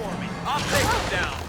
for me. I'll take him down.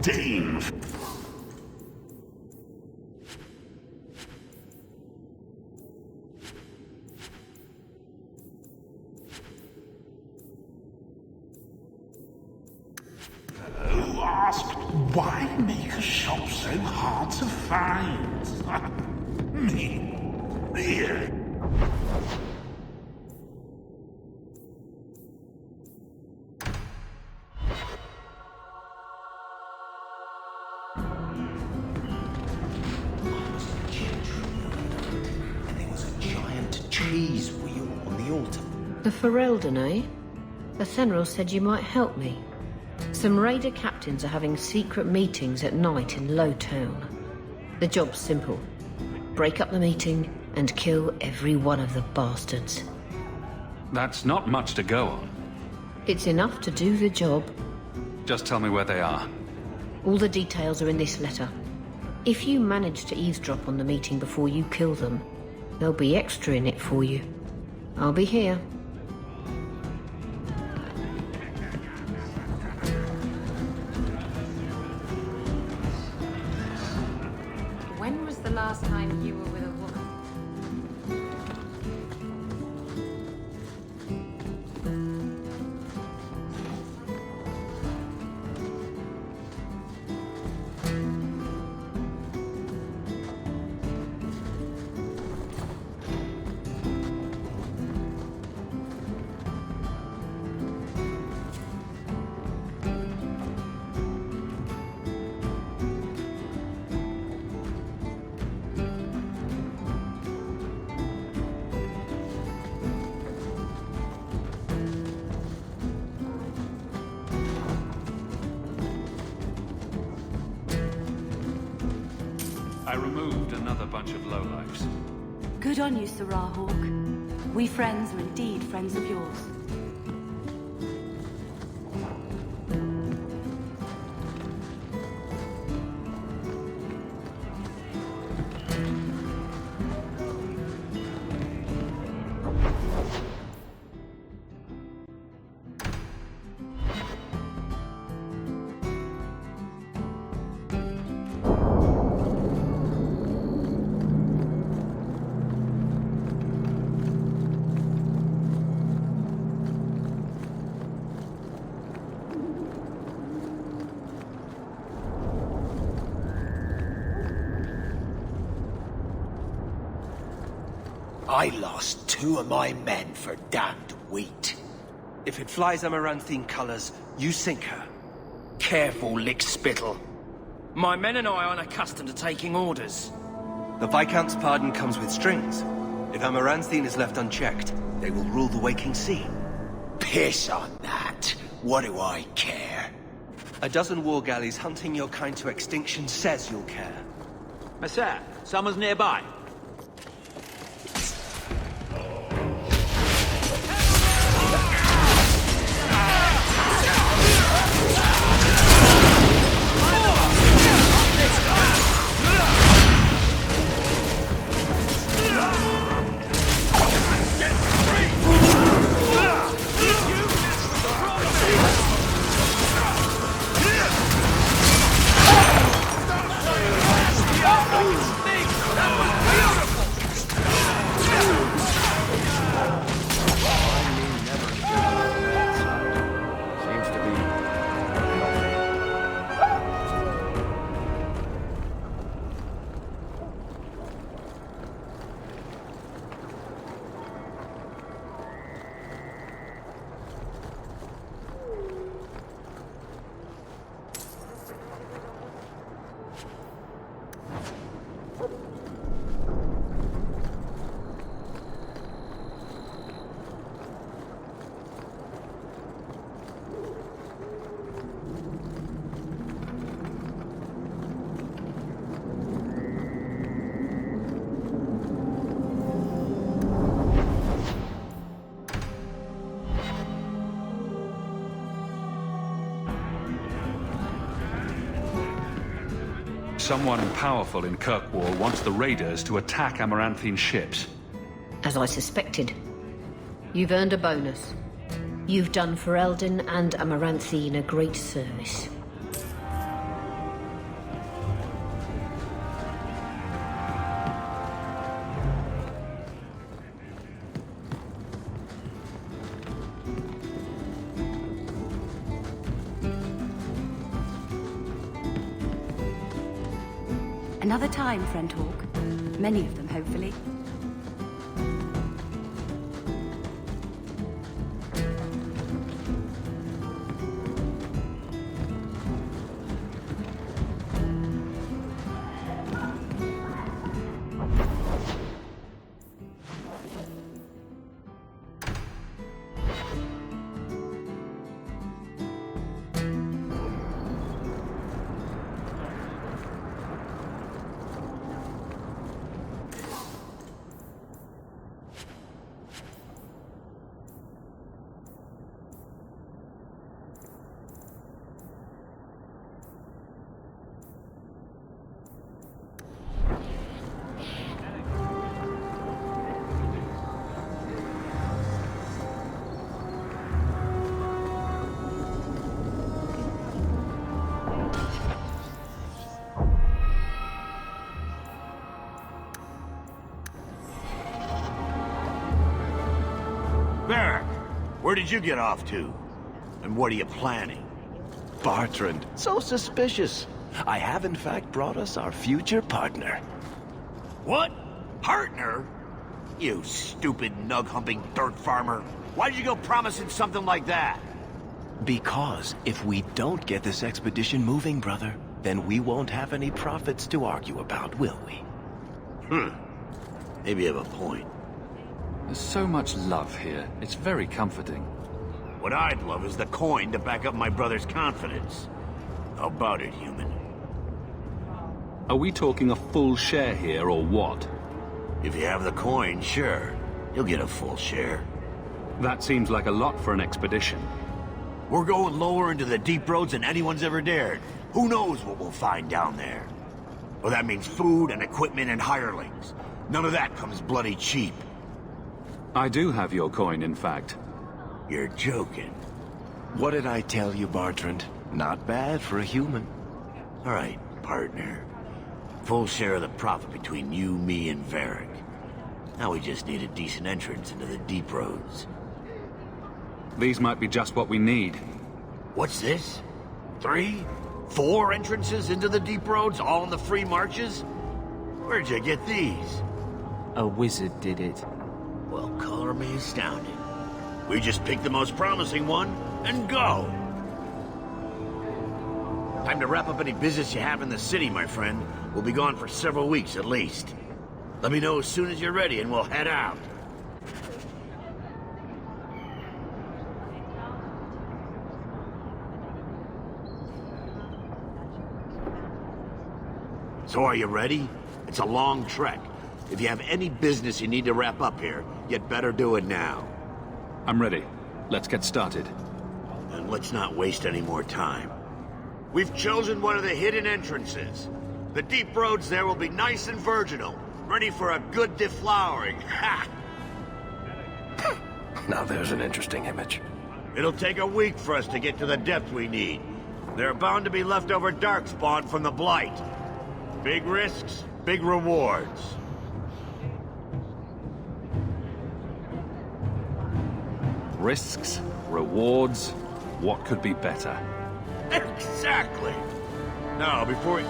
Dame. Who asked, why make a shop so hard to find? Me. Here. The Ferelden, eh? Athenril said you might help me. Some raider captains are having secret meetings at night in Low Town. The job's simple. Break up the meeting and kill every one of the bastards. That's not much to go on. It's enough to do the job. Just tell me where they are. All the details are in this letter. If you manage to eavesdrop on the meeting before you kill them, there'll be extra in it for you. I'll be here. When was the last time you were with a woman? I removed another bunch of lowlifes. Good on you, Sirrah Hawk. We friends are indeed friends of yours. I lost 2 of my men for damned wheat. If it flies Amaranthine colors, you sink her. Careful, lick spittle. My men and I aren't accustomed to taking orders. The Viscount's pardon comes with strings. If Amaranthine is left unchecked, they will rule the Waking Sea. Piss on that. What do I care? A dozen war galleys hunting your kind to extinction says you'll care. Monsieur, someone's nearby. Someone powerful in Kirkwall wants the raiders to attack Amaranthine ships. As I suspected. You've earned a bonus. You've done Ferelden and Amaranthine a great service. Another time, friend Hawk. Many of them, hopefully. Barrack, where did you get off to? And what are you planning? Bartrand, so suspicious. I have in fact brought us our future partner. What? Partner? You stupid nug-humping dirt farmer. Why did you go promising something like that? Because if we don't get this expedition moving, brother, then we won't have any profits to argue about, will we? Maybe you have a point. There's so much love here. It's very comforting. What I'd love is the coin to back up my brother's confidence. How about it, human? Are we talking a full share here, or what? If you have the coin, sure. You'll get a full share. That seems like a lot for an expedition. We're going lower into the deep roads than anyone's ever dared. Who knows what we'll find down there? Well, that means food and equipment and hirelings. None of that comes bloody cheap. I do have your coin, in fact. You're joking. What did I tell you, Bartrand? Not bad for a human. All right, partner. Full share of the profit between you, me, and Varric. Now we just need a decent entrance into the deep roads. These might be just what we need. What's this? 3? 4 entrances into the deep roads, all in the free marches? Where'd you get these? A wizard did it. Well, color me astounded. We just pick the most promising one and go. Time to wrap up any business you have in the city, my friend. We'll be gone for several weeks at least. Let me know as soon as you're ready and we'll head out. So are you ready? It's a long trek. If you have any business you need to wrap up here, you'd better do it now. I'm ready. Let's get started. And let's not waste any more time. We've chosen one of the hidden entrances. The deep roads there will be nice and virginal, ready for a good deflowering. Ha! Now there's an interesting image. It'll take a week for us to get to the depth we need. There are bound to be leftover darkspawn from the Blight. Big risks, big rewards. Risks, rewards, what could be better? Exactly! Now, before...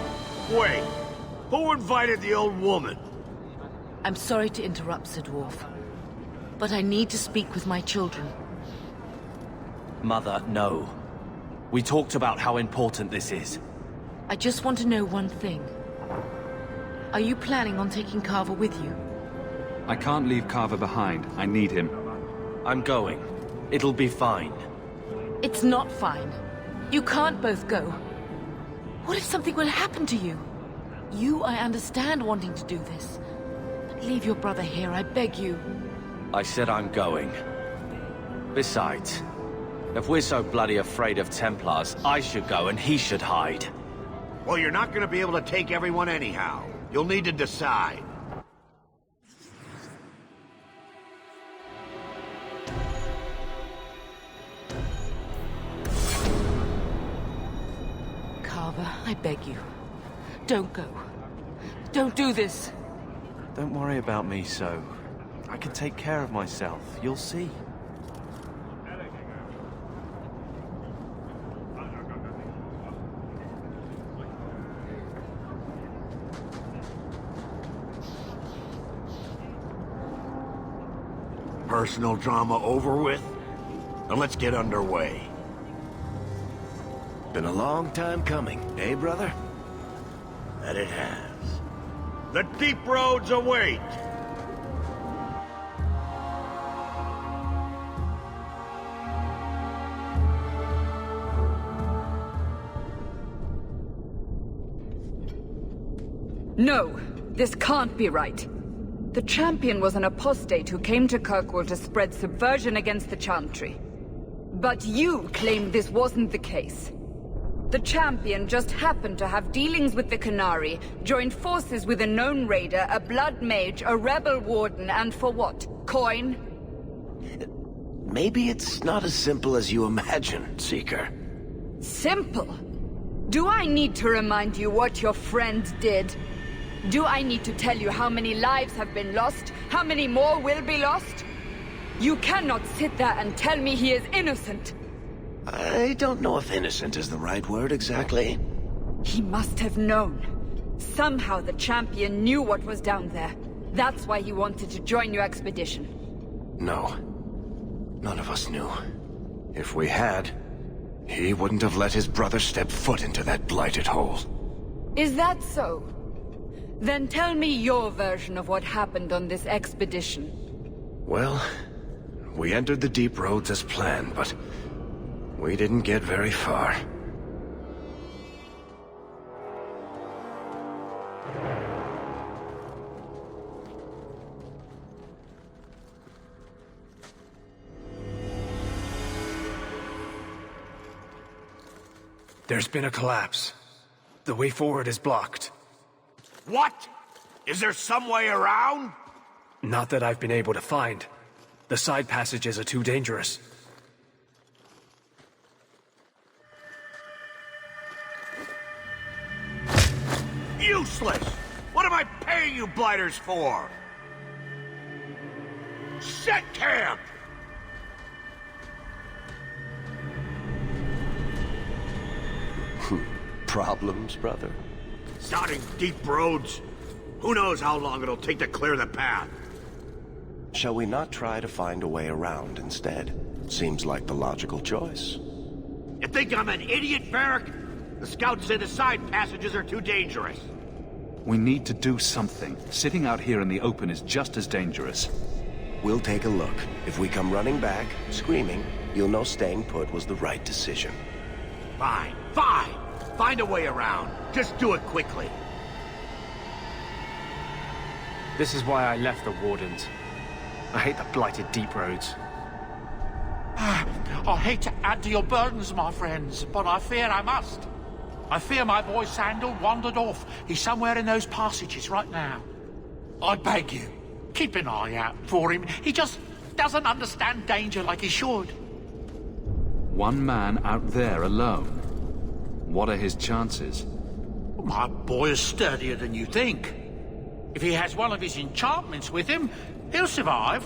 Wait! Who invited the old woman? I'm sorry to interrupt, Sir Dwarf, but I need to speak with my children. Mother, no. We talked about how important this is. I just want to know one thing. Are you planning on taking Carver with you? I can't leave Carver behind. I need him. I'm going. It'll be fine. It's not fine. You can't both go. What if something will happen to you? You, I understand wanting to do this. But leave your brother here, I beg you. I said I'm going. Besides, if we're so bloody afraid of Templars, I should go and he should hide. Well, you're not gonna be able to take everyone anyhow. You'll need to decide. Carver, I beg you. Don't go. Don't do this. Don't worry about me so. I can take care of myself. You'll see. Personal drama over with? Now let's get underway. Been a long time coming, eh, brother? That it has. The deep roads await! No, this can't be right. The champion was an apostate who came to Kirkwall to spread subversion against the Chantry. But you claimed this wasn't the case. The champion just happened to have dealings with the Canary, joined forces with a known raider, a blood mage, a rebel warden, and for what? Coin? Maybe it's not as simple as you imagine, Seeker. Simple? Do I need to remind you what your friend did? Do I need to tell you how many lives have been lost? How many more will be lost? You cannot sit there and tell me he is innocent. I don't know if innocent is the right word exactly. He must have known. Somehow the champion knew what was down there. That's why he wanted to join your expedition. No. None of us knew. If we had, he wouldn't have let his brother step foot into that blighted hole. Is that so? Then tell me your version of what happened on this expedition. Well, we entered the deep roads as planned, but we didn't get very far. There's been a collapse. The way forward is blocked. What? Is there some way around? Not that I've been able to find. The side passages are too dangerous. Useless! What am I paying you blighters for? Set camp! Problems, brother? Starting deep roads. Who knows how long it'll take to clear the path? Shall we not try to find a way around instead? Seems like the logical choice. You think I'm an idiot, Varric? The scouts say the side passages are too dangerous. We need to do something. Sitting out here in the open is just as dangerous. We'll take a look. If we come running back, screaming, you'll know staying put was the right decision. Fine, fine. Find a way around. Just do it quickly. This is why I left the Wardens. I hate the blighted deep roads. I hate to add to your burdens, my friends, but I fear I must. I fear my boy Sandal wandered off. He's somewhere in those passages right now. I beg you, keep an eye out for him. He just doesn't understand danger like he should. One man out there alone. What are his chances? My boy is sturdier than you think. If he has one of his enchantments with him, he'll survive.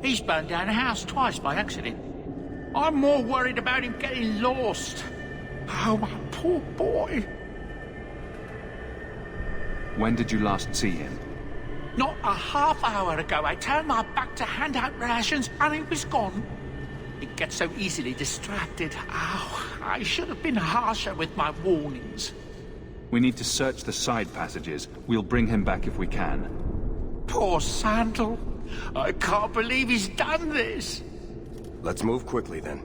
He's burned down a house twice by accident. I'm more worried about him getting lost. Oh, my poor boy. When did you last see him? Not a half hour ago, I turned my back to hand out rations and he was gone. He gets so easily distracted. Oh, I should have been harsher with my warnings. We need to search the side passages. We'll bring him back if we can. Poor Sandal. I can't believe he's done this. Let's move quickly then.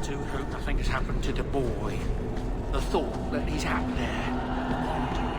To hope nothing has happened to the boy. The thought that he's out there, wandering.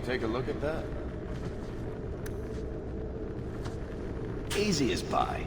Take a look at that. Easy as pie.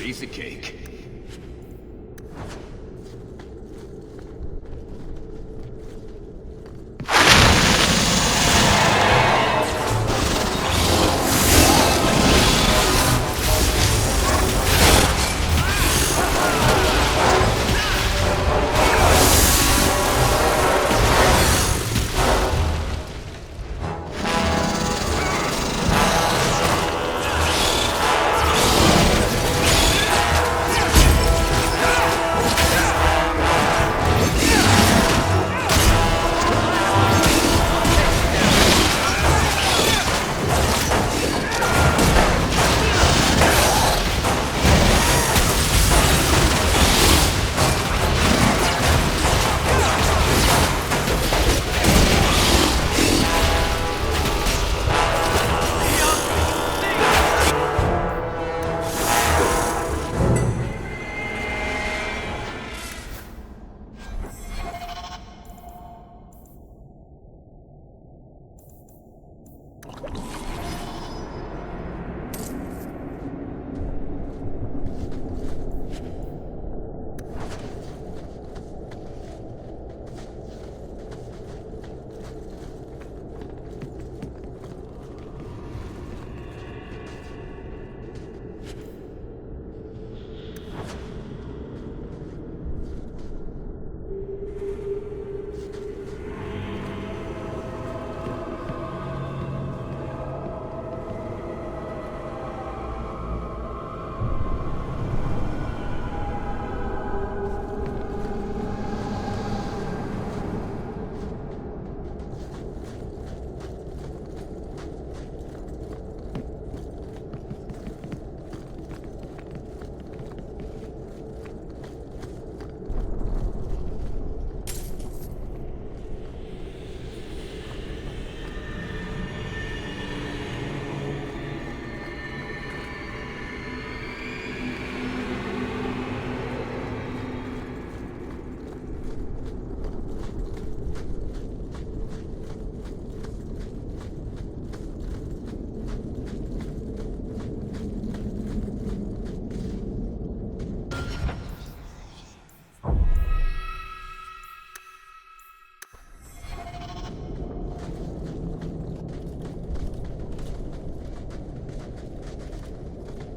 piece of cake.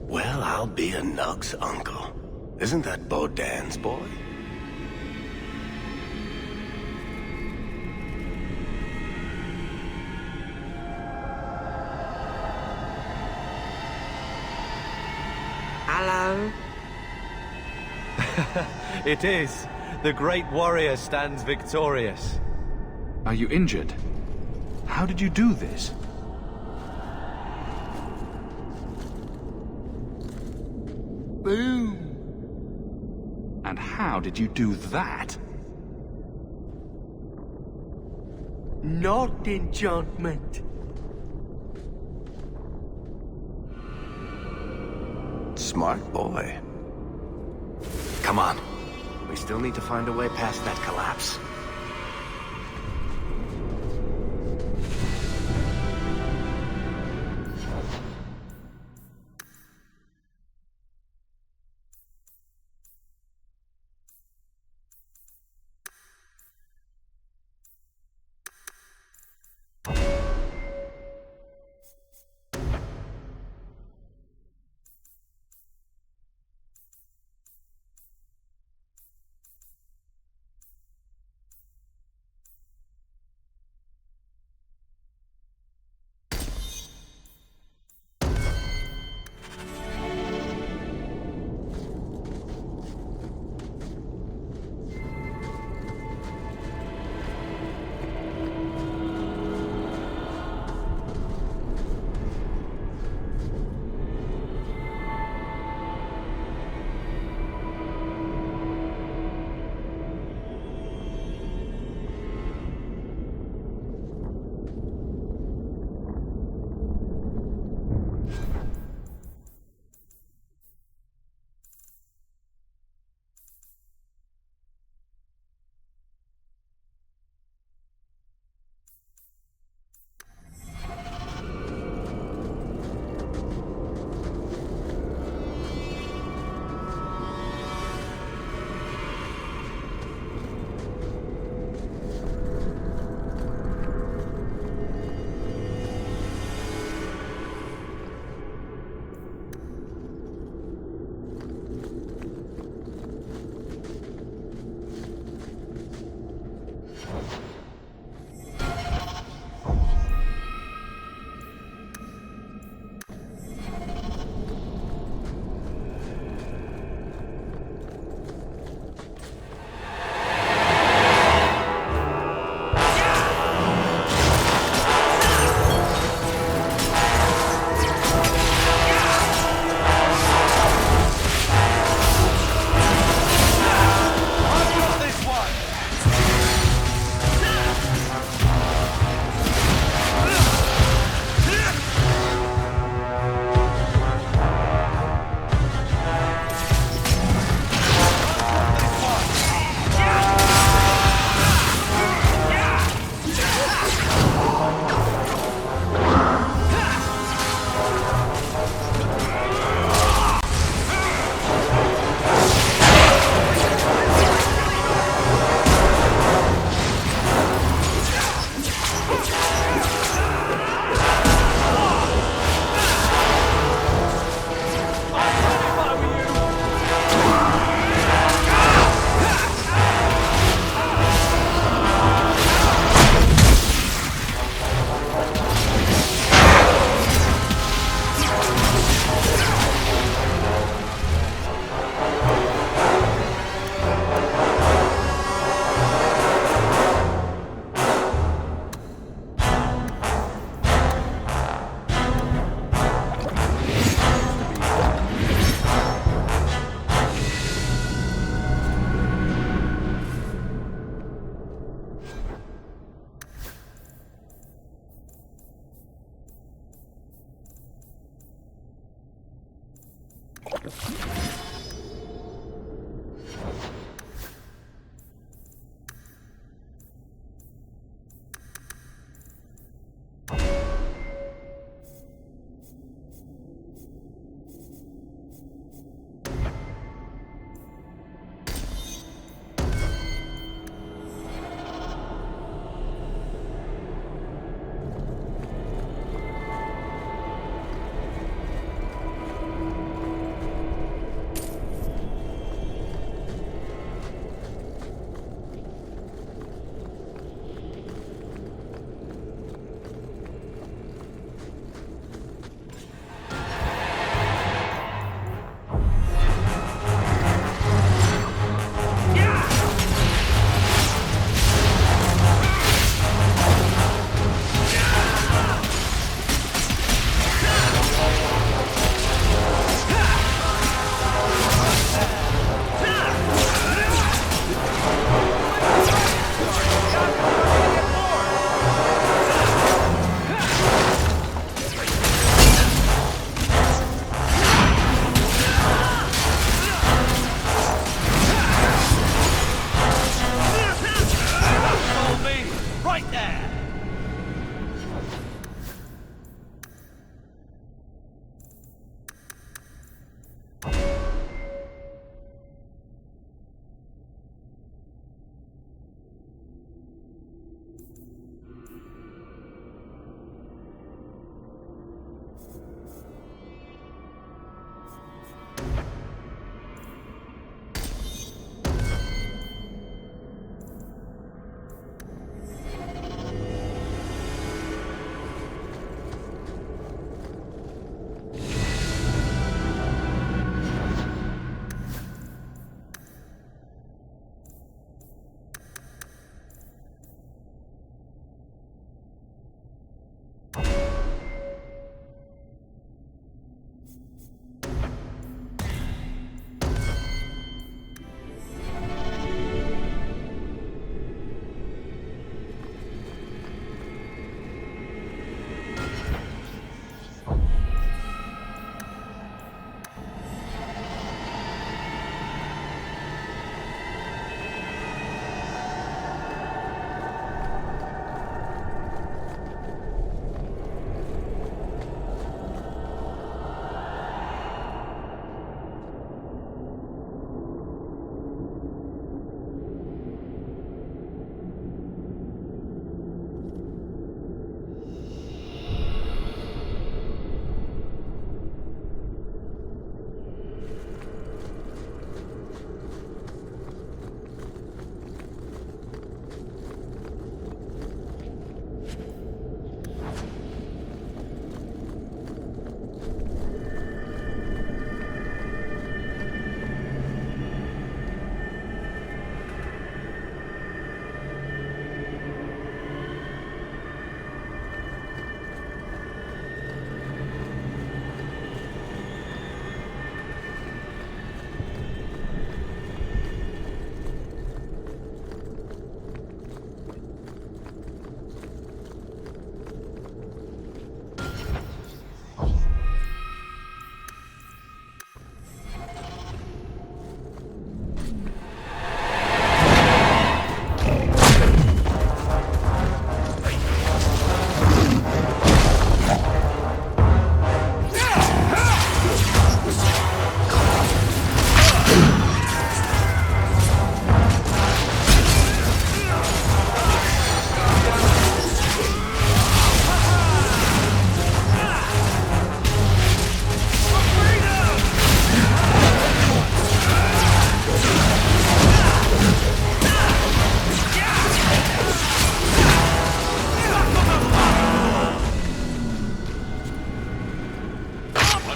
Well, I'll be a Nug's uncle. Isn't that Bodan's boy? Hello? It is. The great warrior stands victorious. Are you injured? How did you do this? Boom! And how did you do that? Not enchantment. Smart boy. Come on. We still need to find a way past that collapse.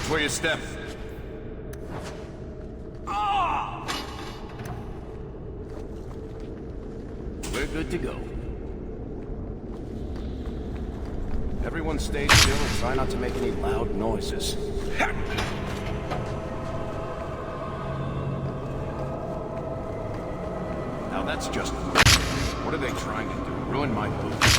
Where you step. We're good to go. Everyone stay still and try not to make any loud noises. Now that's just... What are they trying to do? Ruin my boots?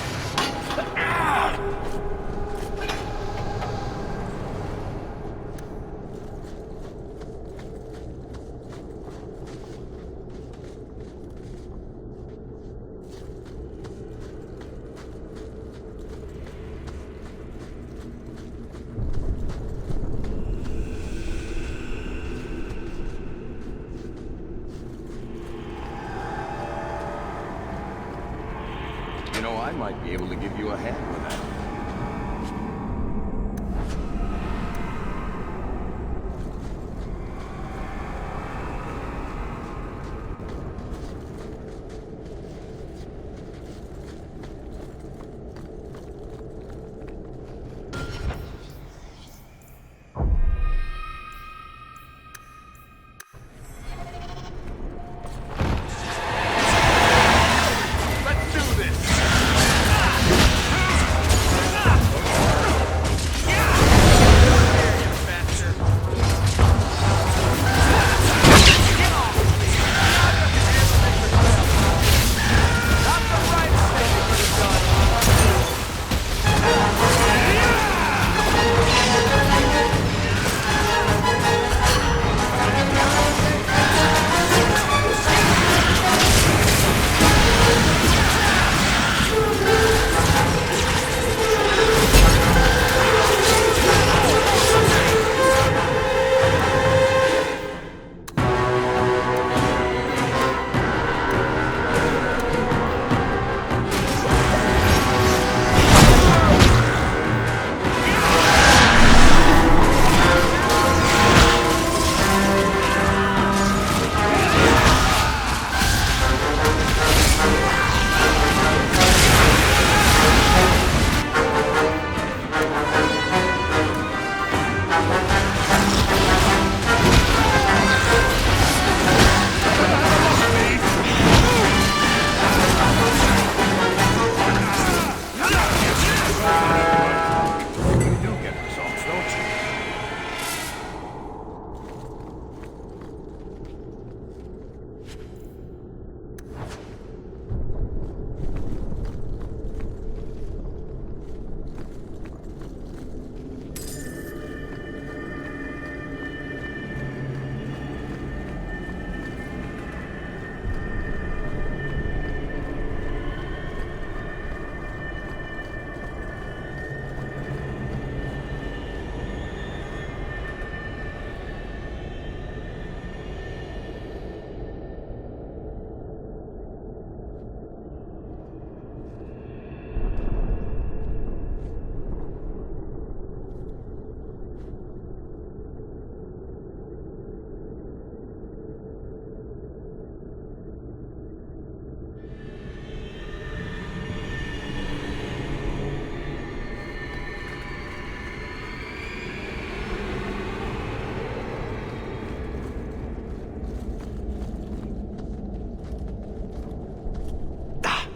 I might be able to give you a hand with that.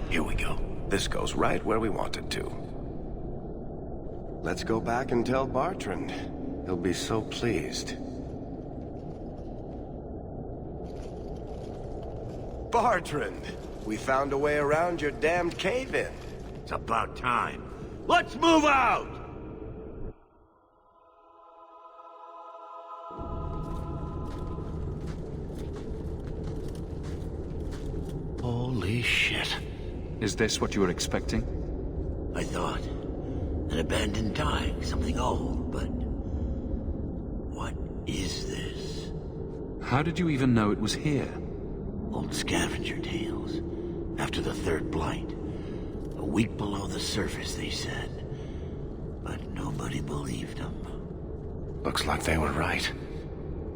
Here we go. This goes right where we want it to. Let's go back and tell Bartrand. He'll be so pleased. Bartrand! We found a way around your damned cave-in. It's about time. Let's move out! Holy shit. Is this what you were expecting? I thought. An abandoned dike, something old, but... what is this? How did you even know it was here? Old scavenger tales. After the third blight. A week below the surface, they said. But nobody believed them. Looks like they were right.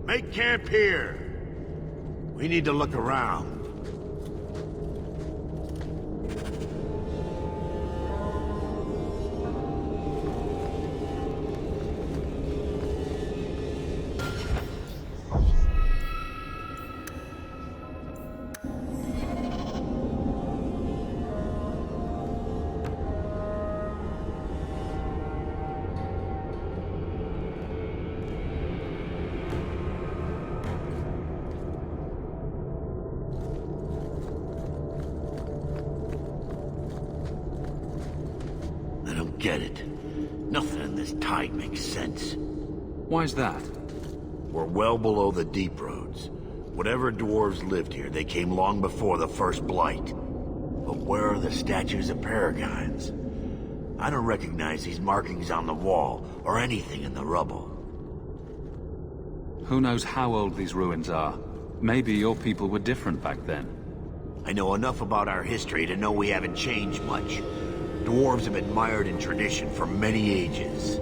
Make camp here! We need to look around. Get it. Nothing in this tide makes sense. Why's that? We're well below the deep roads. Whatever dwarves lived here, they came long before the first blight. But where are the statues of paragons? I don't recognize these markings on the wall, or anything in the rubble. Who knows how old these ruins are? Maybe your people were different back then. I know enough about our history to know we haven't changed much. Dwarves have been mired in tradition for many ages.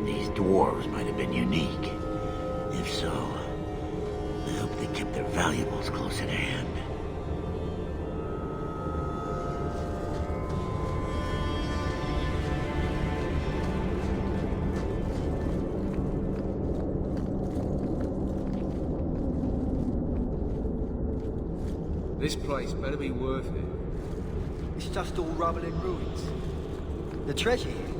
These dwarves might have been unique. If so, I hope they kept their valuables close at hand. This place better be worth it. It's just all rubble and ruins. The treasure here.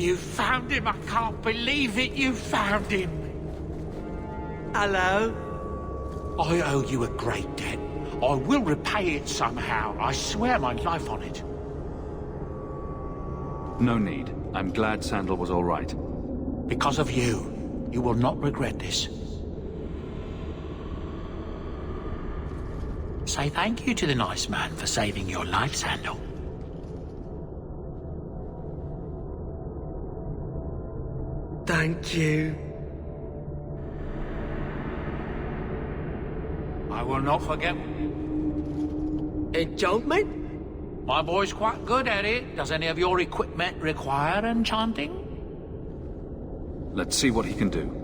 You found him! I can't believe it! You found him! Hello? I owe you a great debt. I will repay it somehow. I swear my life on it. No need. I'm glad Sandal was all right. Because of you. You will not regret this. Say thank you to the nice man for saving your life, Sandal. Thank you. I will not forget. Enchantment? My boy's quite good at it. Does any of your equipment require enchanting? Let's see what he can do.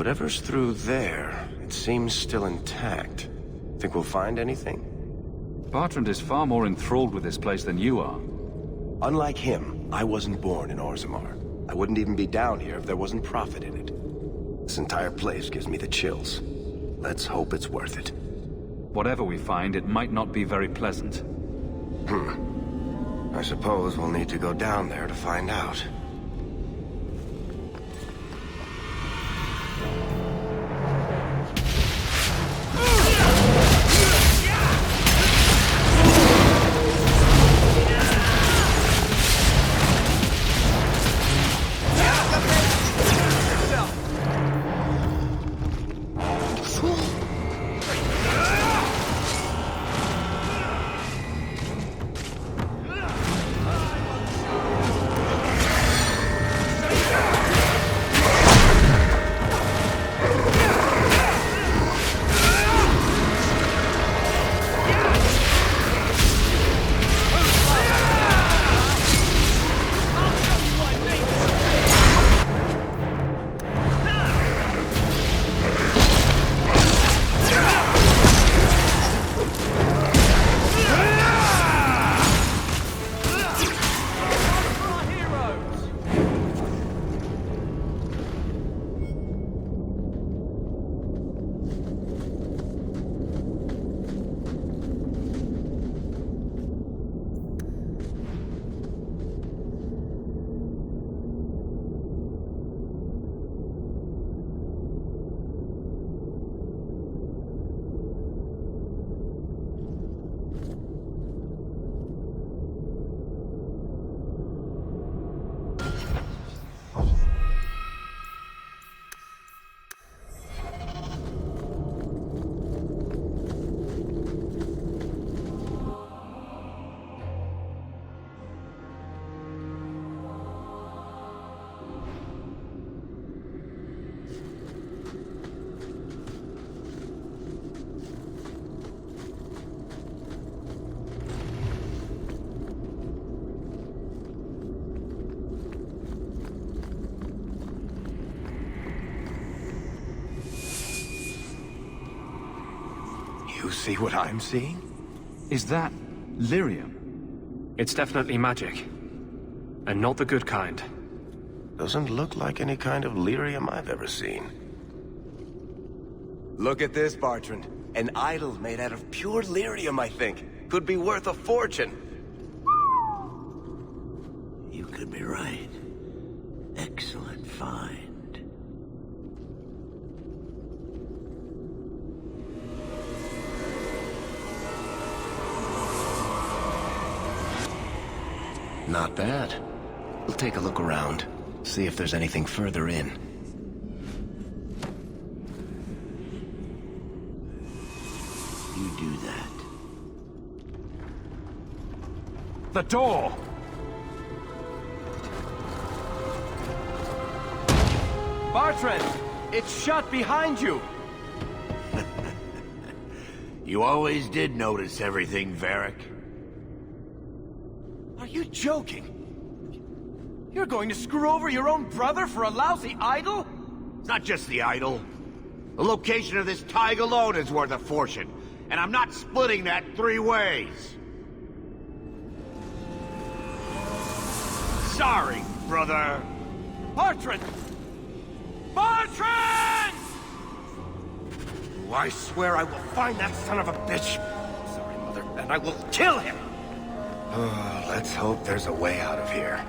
Whatever's through there, it seems still intact. Think we'll find anything? Bertrand is far more enthralled with this place than you are. Unlike him, I wasn't born in Orzammar. I wouldn't even be down here if there wasn't profit in it. This entire place gives me the chills. Let's hope it's worth it. Whatever we find, it might not be very pleasant. I suppose we'll need to go down there to find out. You see what I'm seeing? Is that lyrium? It's definitely magic. And not the good kind. Doesn't look like any kind of lyrium I've ever seen. Look at this, Bartrand. An idol made out of pure lyrium, I think. Could be worth a fortune. You could be right. Excellent find. Not bad. We'll take a look around, see if there's anything further in. You do that. The door! Bartrand! It's shut behind you! You always did notice everything, Varric. Are you joking? You're going to screw over your own brother for a lousy idol? It's not just the idol. The location of this tag alone is worth a fortune, and I'm not splitting that 3 ways. Sorry, brother. Bartrand! Bartrand! I swear I will find that son of a bitch. Sorry, Mother, and I will kill him. Oh, let's hope there's a way out of here.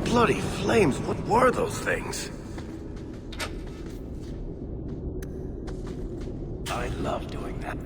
Bloody flames, what were those things? I love doing that.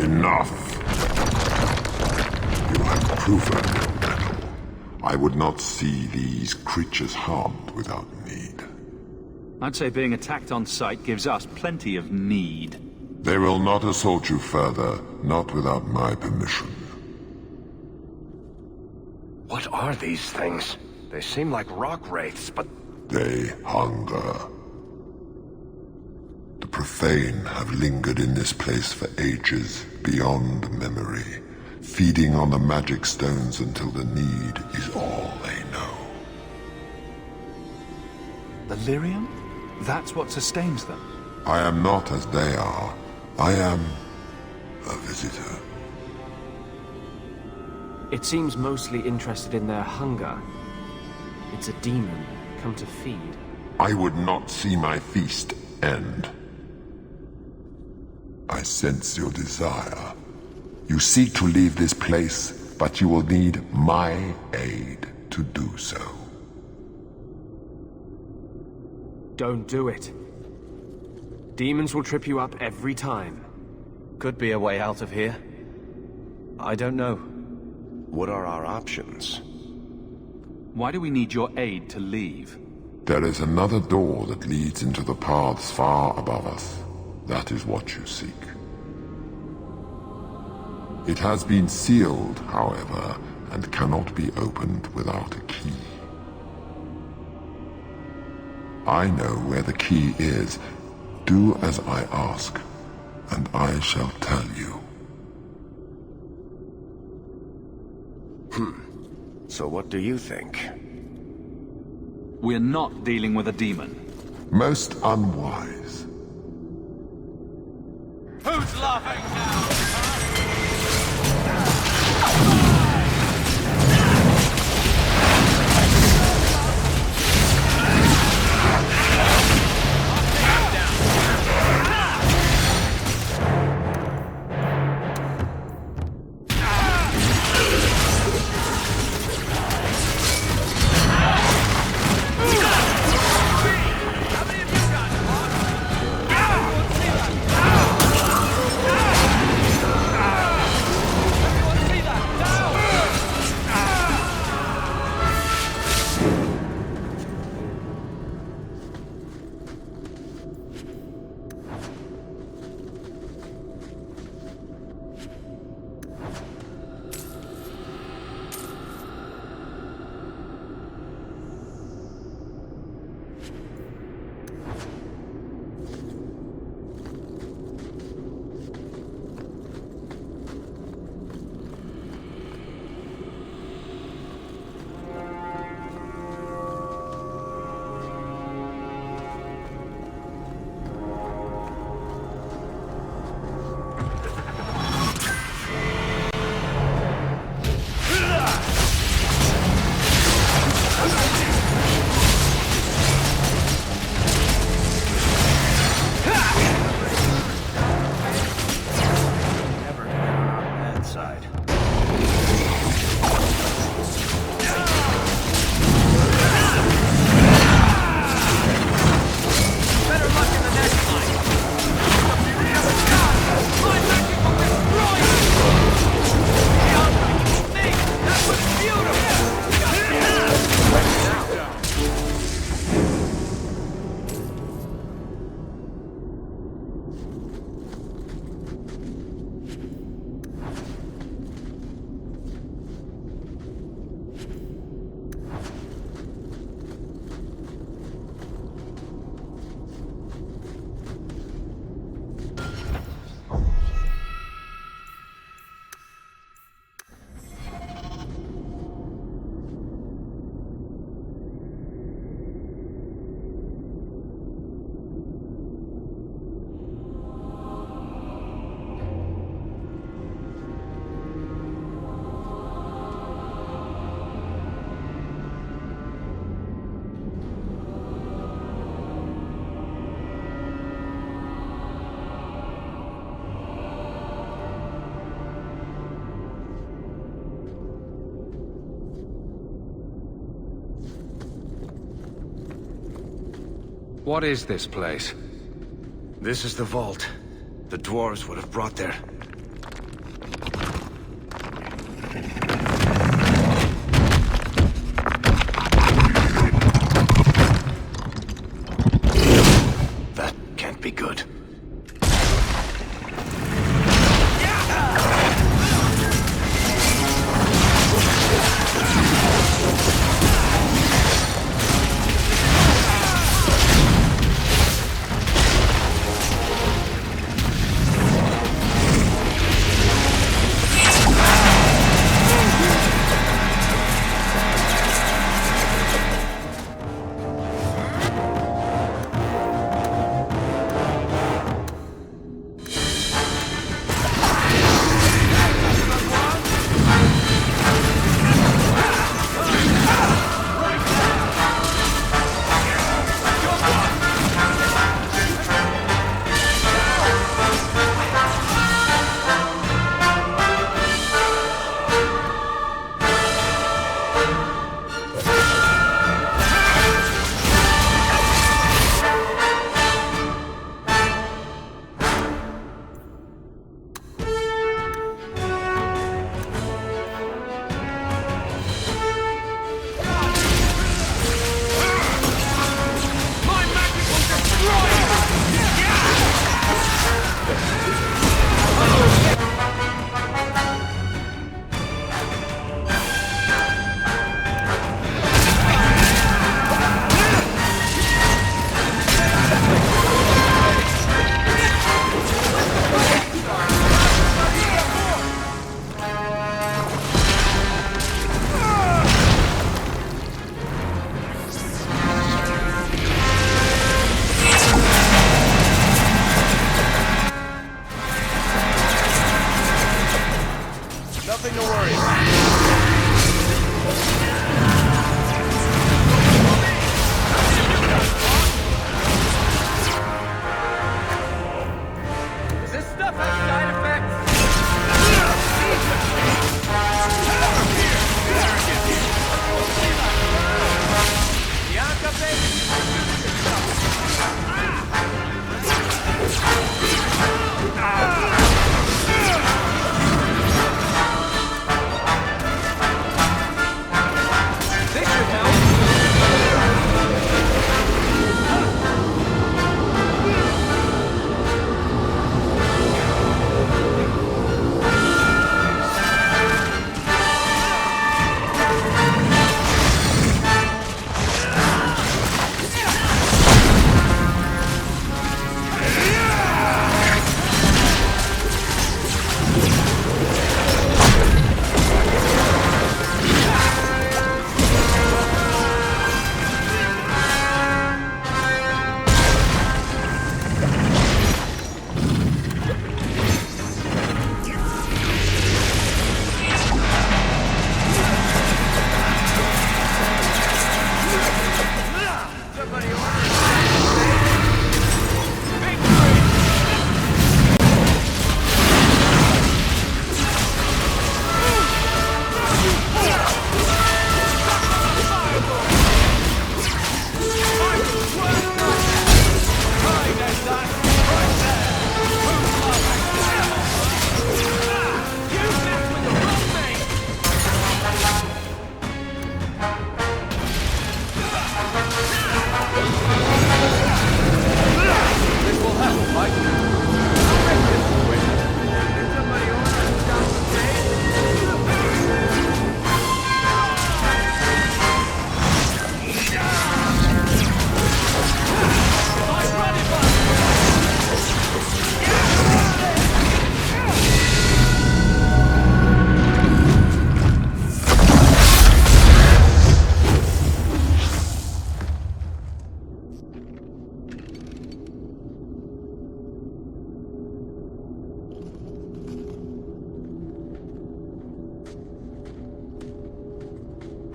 Enough. You have proven your mettle. I would not see these creatures harmed without need. I'd say being attacked on sight gives us plenty of need. They will not assault you further, not without my permission. What are these things? They seem like rock wraiths, but... They hunger. The profane have lingered in this place for ages, beyond memory, feeding on the magic stones until the need is all they know. The lyrium? That's what sustains them. I am not as they are. I am a visitor. It seems mostly interested in their hunger. It's a demon, come to feed. I would not see my feast end. I sense your desire. You seek to leave this place, but you will need my aid to do so. Don't do it. Demons will trip you up every time. Could be a way out of here. I don't know. What are our options? Why do we need your aid to leave? There is another door that leads into the paths far above us. That is what you seek. It has been sealed, however, and cannot be opened without a key. I know where the key is. Do as I ask, and I shall tell you. So what do you think? We're not dealing with a demon. Most unwise. Who's laughing now? What is this place? This is the vault. The dwarves would have brought their... That can't be good.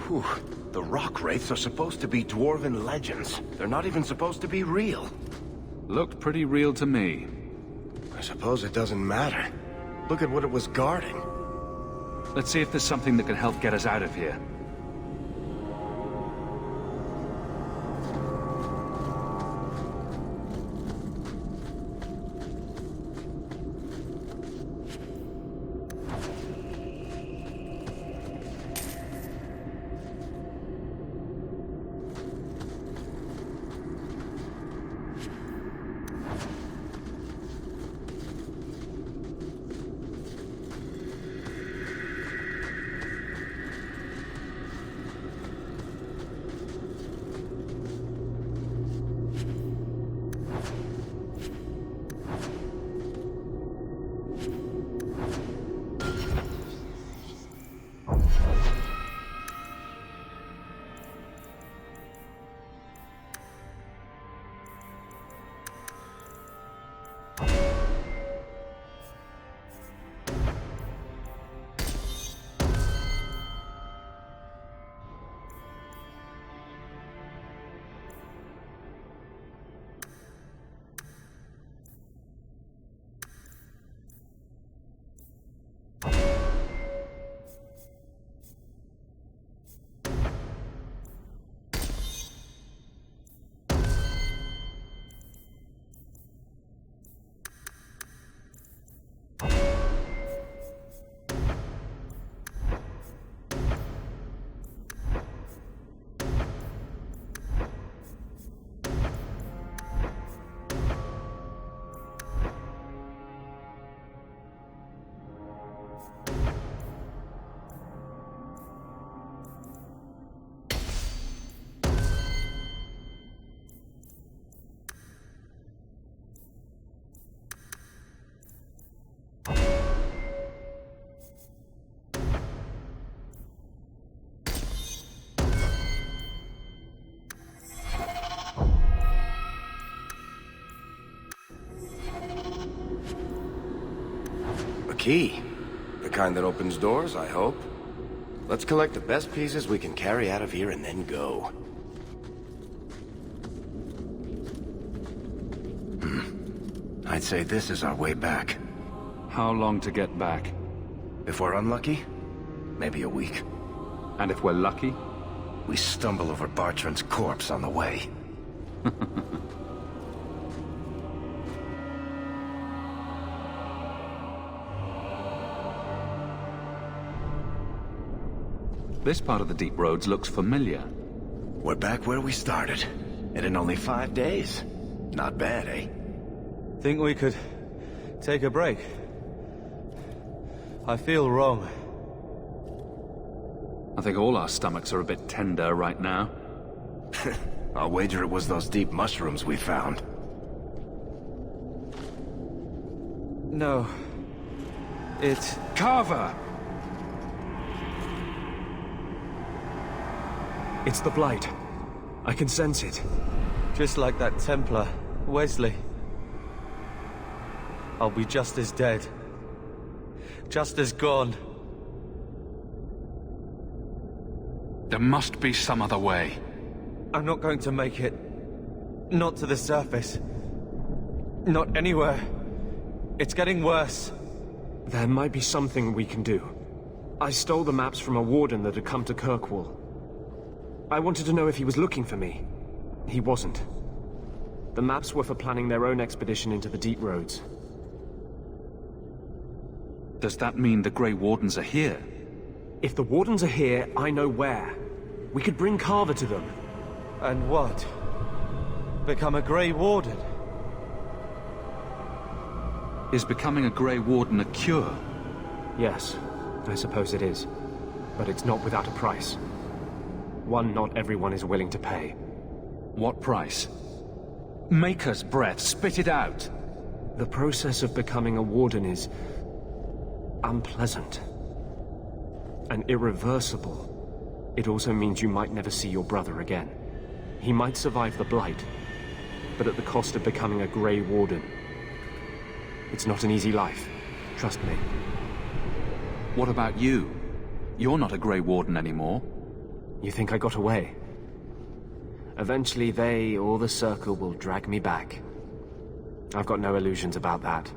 Whew. The rock wraiths are supposed to be dwarven legends. They're not even supposed to be real. Looked pretty real to me. I suppose it doesn't matter. Look at what it was guarding. Let's see if there's something that can help get us out of here. key. The kind that opens doors, I hope. Let's collect the best pieces we can carry out of here and then go. I'd say this is our way back. How long to get back? If we're unlucky, maybe a week. And if we're lucky? We stumble over Bartrand's corpse on the way. This part of the deep roads looks familiar. We're back where we started. And in only 5 days. Not bad, eh? Think we could take a break? I feel wrong. I think all our stomachs are a bit tender right now. I'll wager it was those deep mushrooms we found. No. It's... Carver! It's the Blight. I can sense it. Just like that Templar, Wesley. I'll be just as dead. Just as gone. There must be some other way. I'm not going to make it. Not to the surface. Not anywhere. It's getting worse. There might be something we can do. I stole the maps from a warden that had come to Kirkwall. I wanted to know if he was looking for me. He wasn't. The maps were for planning their own expedition into the deep roads. Does that mean the Grey Wardens are here? If the Wardens are here, I know where. We could bring Carver to them. And what? Become a Grey Warden? Is becoming a Grey Warden a cure? Yes, I suppose it is. But it's not without a price. One not everyone is willing to pay. What price? Maker's breath, spit it out! The process of becoming a Warden is... unpleasant. And irreversible. It also means you might never see your brother again. He might survive the Blight, but at the cost of becoming a Grey Warden. It's not an easy life. Trust me. What about you? You're not a Grey Warden anymore. You think I got away? Eventually they, or the Circle, will drag me back. I've got no illusions about that.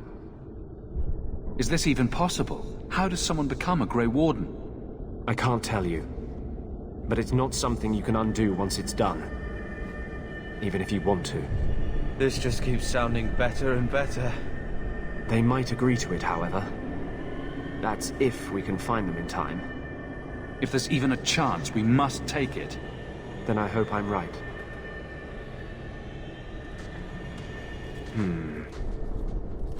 Is this even possible? How does someone become a Grey Warden? I can't tell you. But it's not something you can undo once it's done. Even if you want to. This just keeps sounding better and better. They might agree to it, however. That's if we can find them in time. If there's even a chance, we must take it. Then I hope I'm right.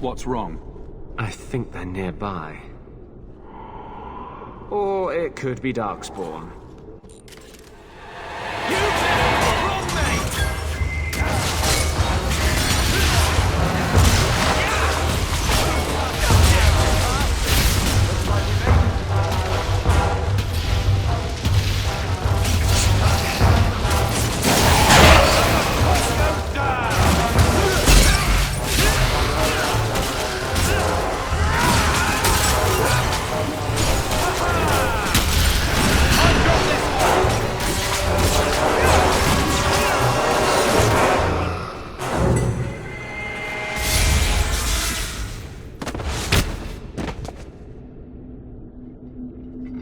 What's wrong? I think they're nearby. Or it could be Darkspawn.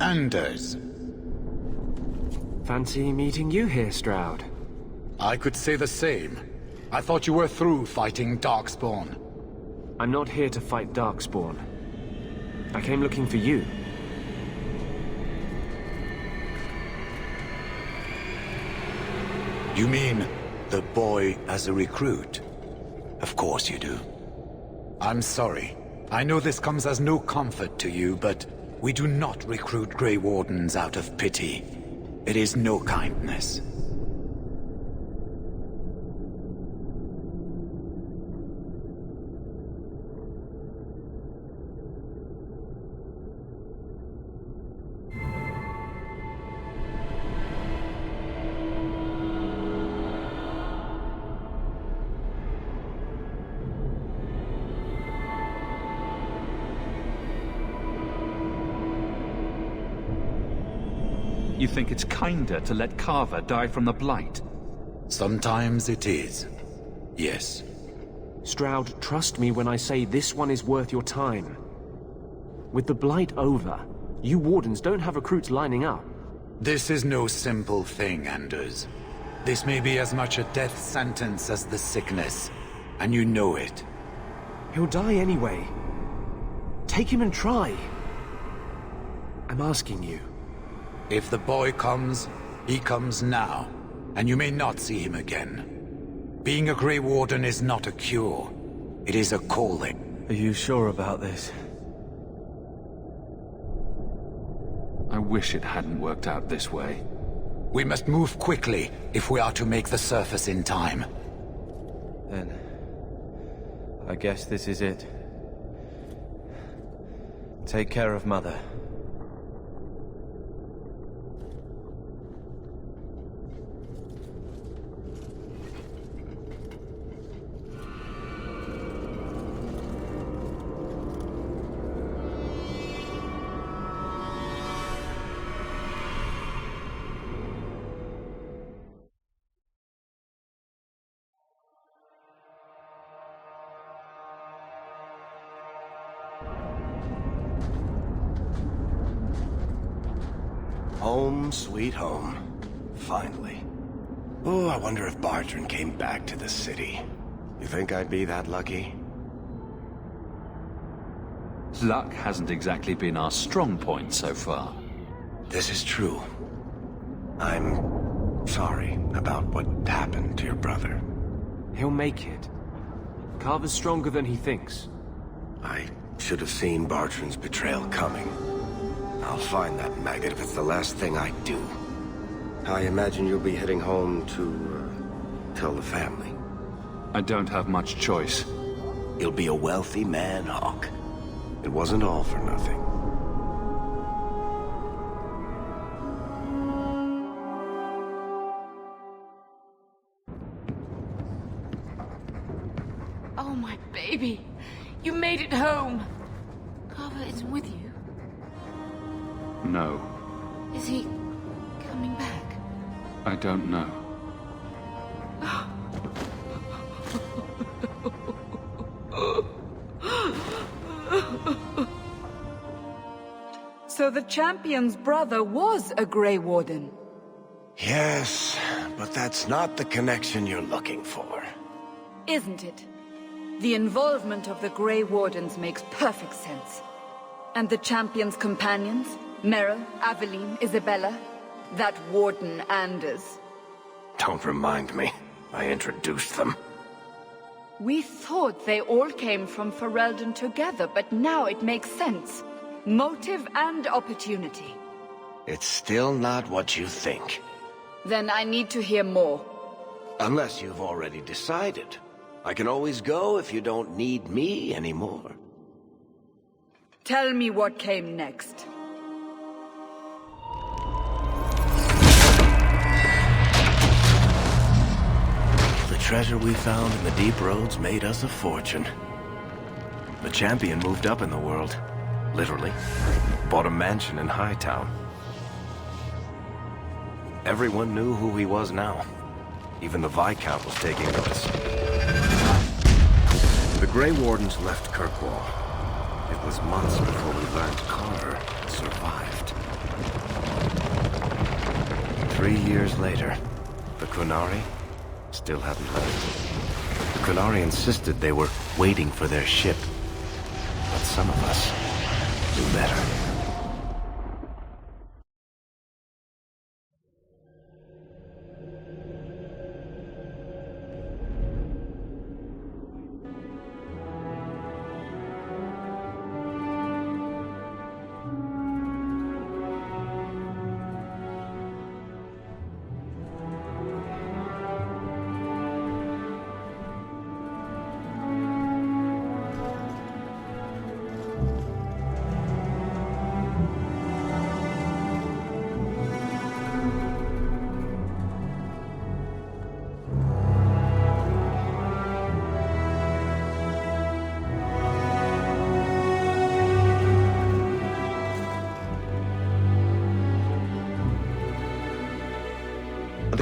Anders. Fancy meeting you here, Stroud. I could say the same. I thought you were through fighting Darkspawn. I'm not here to fight Darkspawn. I came looking for you. You mean the boy as a recruit? Of course you do. I'm sorry. I know this comes as no comfort to you, but we do not recruit Grey Wardens out of pity. It is no kindness. You think it's kinder to let Carver die from the Blight? Sometimes it is. Yes. Stroud, trust me when I say this one is worth your time. With the Blight over, you Wardens don't have recruits lining up. This is no simple thing, Anders. This may be as much a death sentence as the sickness, and you know it. He'll die anyway. Take him and try. I'm asking you. If the boy comes, he comes now, and you may not see him again. Being a Grey Warden is not a cure. It is a calling. Are you sure about this? I wish it hadn't worked out this way. We must move quickly if we are to make the surface in time. Then, I guess this is it. Take care of Mother. Home, sweet home. Finally. Oh, I wonder if Bartrand came back to the city. You think I'd be that lucky? Luck hasn't exactly been our strong point so far. This is true. I'm sorry about what happened to your brother. He'll make it. Carver's stronger than he thinks. I should have seen Bartrand's betrayal coming. I'll find that maggot if it's the last thing I do. I imagine you'll be heading home to, tell the family. I don't have much choice. You'll be a wealthy man, Hawk. It wasn't all for nothing. Oh, my baby. You made it home. Carver isn't with you. No. Is he coming back? I don't know. So the champion's brother was a Grey Warden? Yes, but that's not the connection you're looking for. Isn't it? The involvement of the Grey Wardens makes perfect sense. And the champion's companions? Merrill, Aveline, Isabella? That Warden Anders? Don't remind me. I introduced them. We thought they all came from Ferelden together, but now it makes sense. Motive and opportunity. It's still not what you think. Then I need to hear more. Unless you've already decided. I can always go if you don't need me anymore. Tell me what came next. The treasure we found in the deep roads made us a fortune. The champion moved up in the world. Literally. Bought a mansion in Hightown. Everyone knew who he was now. Even the Viscount was taking notice. The Grey Wardens left Kirkwall. It was months before we learned Carver survived. 3 years later, the Qunari still hadn't left. The Qunari insisted they were waiting for their ship. But some of us knew better.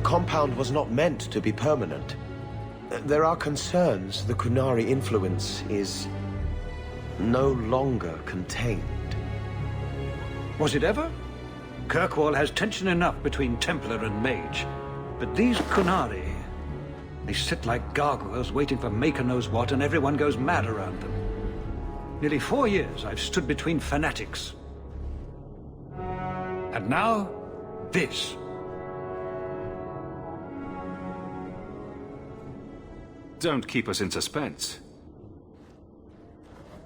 compound was not meant to be permanent. There are concerns the Qunari influence is no longer contained. Was it ever? Kirkwall has tension enough between Templar and Mage. But these Qunari, they sit like gargoyles waiting for Maker knows what, and everyone goes mad around them. Nearly 4 years I've stood between fanatics. And now, this. Don't keep us in suspense.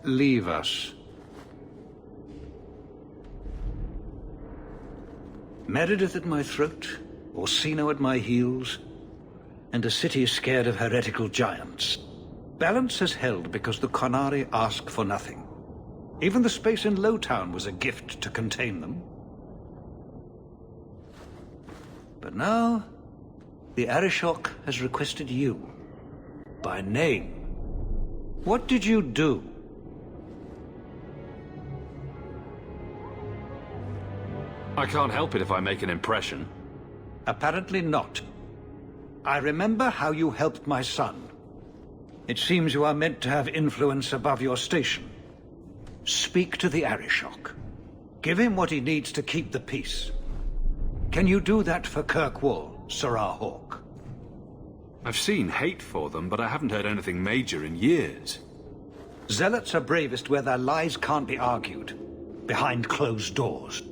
Leave us. Meredith at my throat, Orsino at my heels, and a city scared of heretical giants. Balance has held because the Qunari ask for nothing. Even the space in Lowtown was a gift to contain them. But now, the Arishok has requested you. By name. What did you do? I can't help it if I make an impression. Apparently not. I remember how you helped my son. It seems you are meant to have influence above your station. Speak to the Arishok. Give him what he needs to keep the peace. Can you do that for Kirkwall, Sirrah Hawke? I've seen hate for them, but I haven't heard anything major in years. Zealots are bravest where their lies can't be argued, behind closed doors.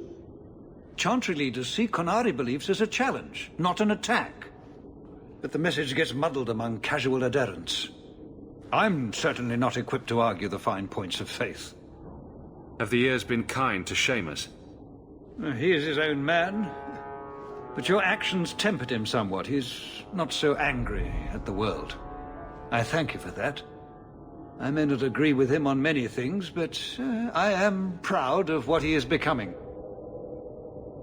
Chantry leaders see Qunari beliefs as a challenge, not an attack. But the message gets muddled among casual adherents. I'm certainly not equipped to argue the fine points of faith. Have the years been kind to Seamus? He is his own man. But your actions tempered him somewhat. He's not so angry at the world. I thank you for that. I may not agree with him on many things, but I am proud of what he is becoming.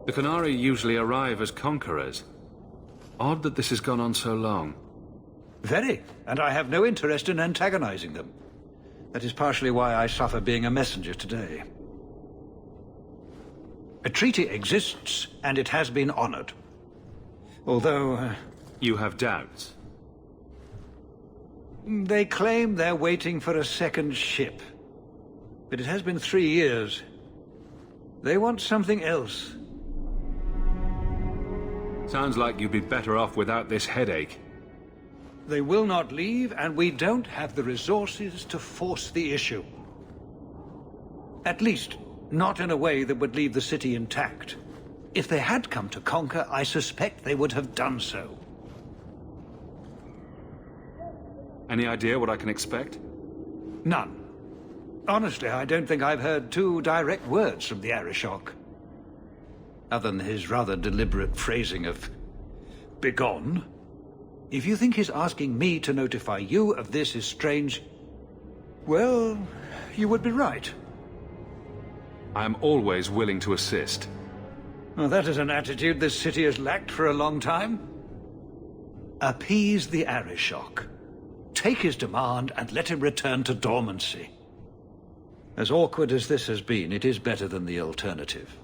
The Qunari usually arrive as conquerors. Odd that this has gone on so long. Very, and I have no interest in antagonizing them. That is partially why I suffer being a messenger today. A treaty exists, and it has been honored. Although... You have doubts? They claim they're waiting for a second ship. But it has been 3 years. They want something else. Sounds like you'd be better off without this headache. They will not leave, and we don't have the resources to force the issue. At least, not in a way that would leave the city intact. If they had come to conquer, I suspect they would have done so. Any idea what I can expect? None. Honestly, I don't think I've heard 2 direct words from the Arishok. Other than his rather deliberate phrasing of "begone." If you think his asking me to notify you of this is strange, well, you would be right. I am always willing to assist. Well, that is an attitude this city has lacked for a long time. Appease the Arishok. Take his demand and let him return to dormancy. As awkward as this has been, it is better than the alternative.